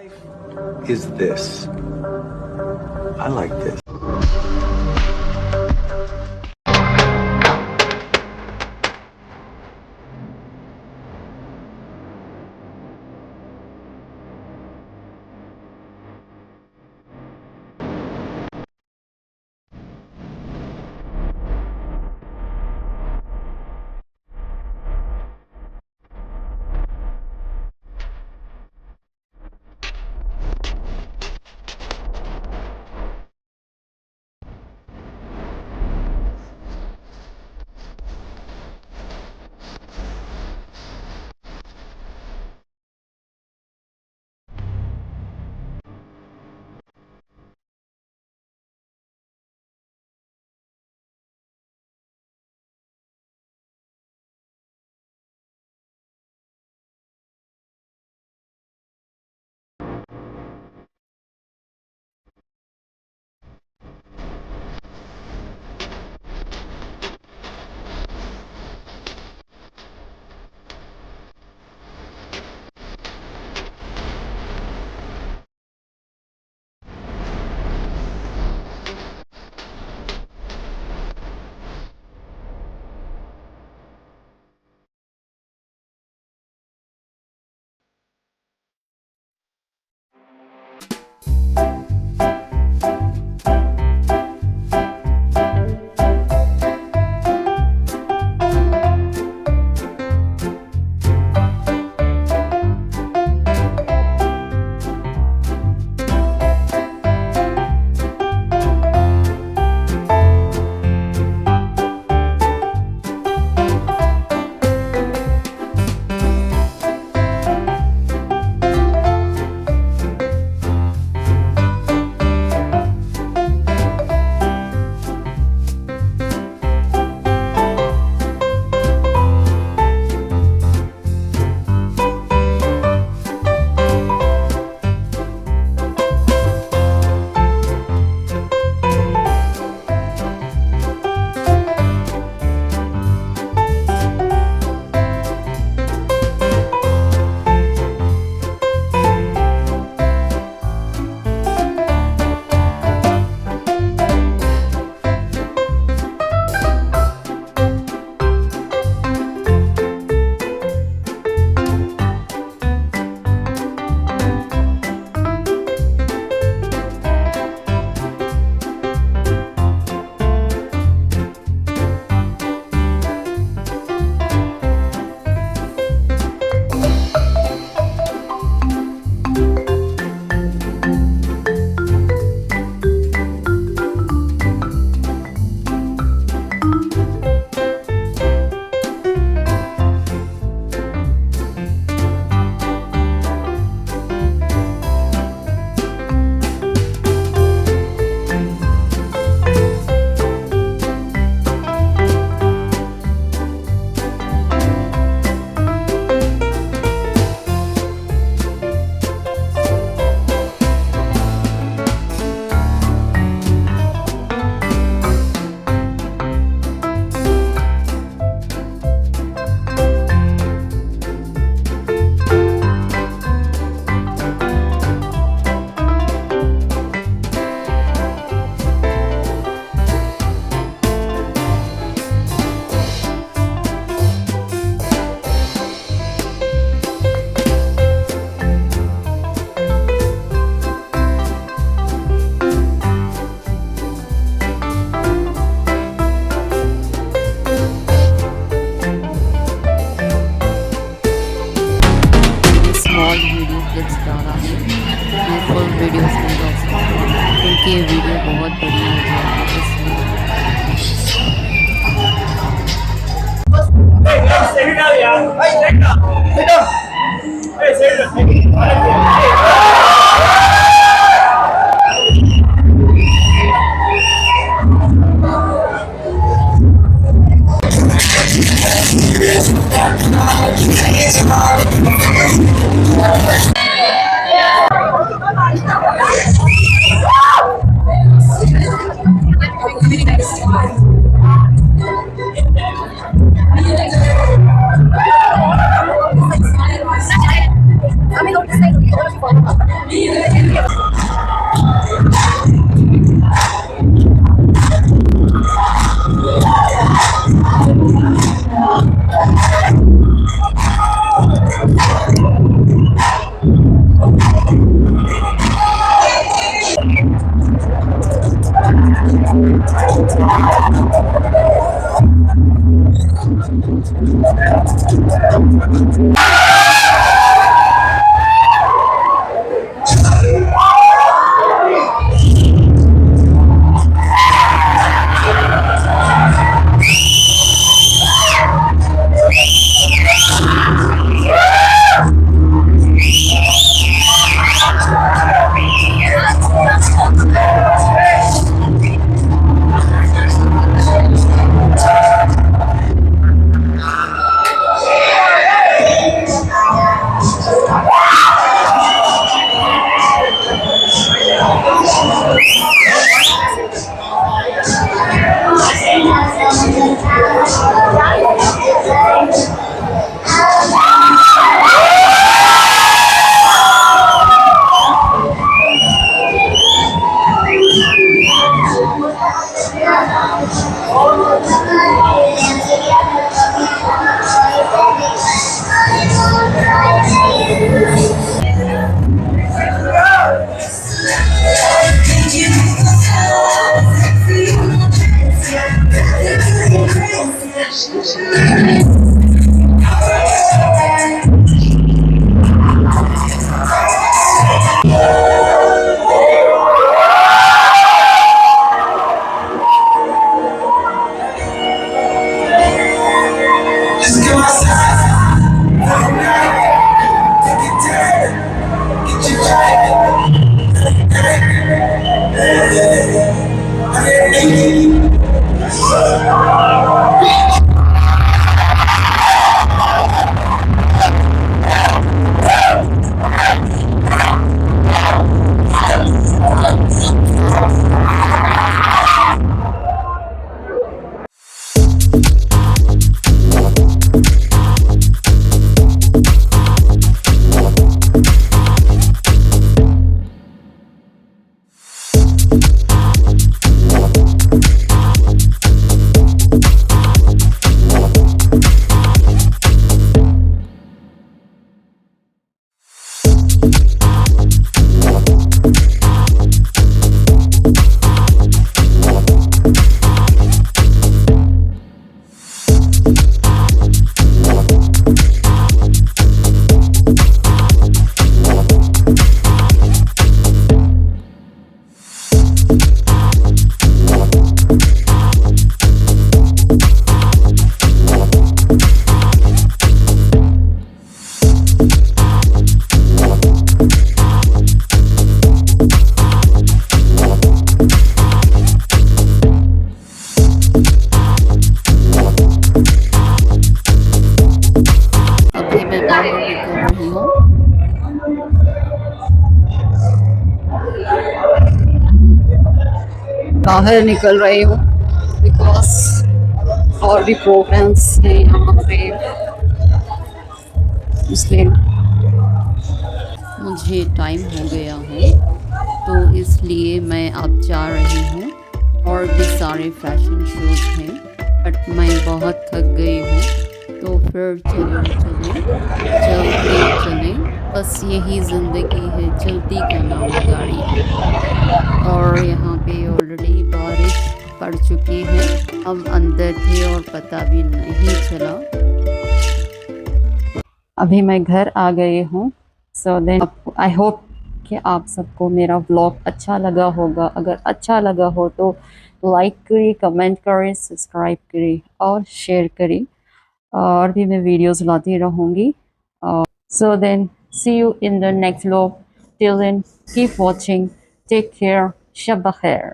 Life is this. I like this. Small video clips द्वारा beautiful videos नहीं कर सकते क्योंकि ये वीडियो बहुत बड़ी हो जाएगी इसलिए अभी मैं बाहर निकल रही हूँ। बाहर निकल रही हूँ बिकॉज और भी प्रोग्राम्स हैं यहाँ पे, इसलिए मुझे टाइम हो गया है, तो इसलिए मैं अब जा रही हूँ। और भी सारे फैशन शोज हैं बट मैं बहुत थक गई हूँ, तो फिर चलो चलते चले, बस यही ज़िंदगी है, चलती का नाम गाड़ी है। और यहाँ पे ऑलरेडी बारिश पड़ चुकी है, हम अंदर थे और पता भी नहीं चला। अभी मैं घर आ गई हूँ। सो देन आई होप कि आप सबको मेरा व्लॉग अच्छा लगा होगा। अगर अच्छा लगा हो तो लाइक करें, कमेंट करें, सब्सक्राइब करें और शेयर करें। और भी मैं वीडियोस लाती रहूँगी। So then see you in the next vlog. Till then keep watching, take care, शब बखैर।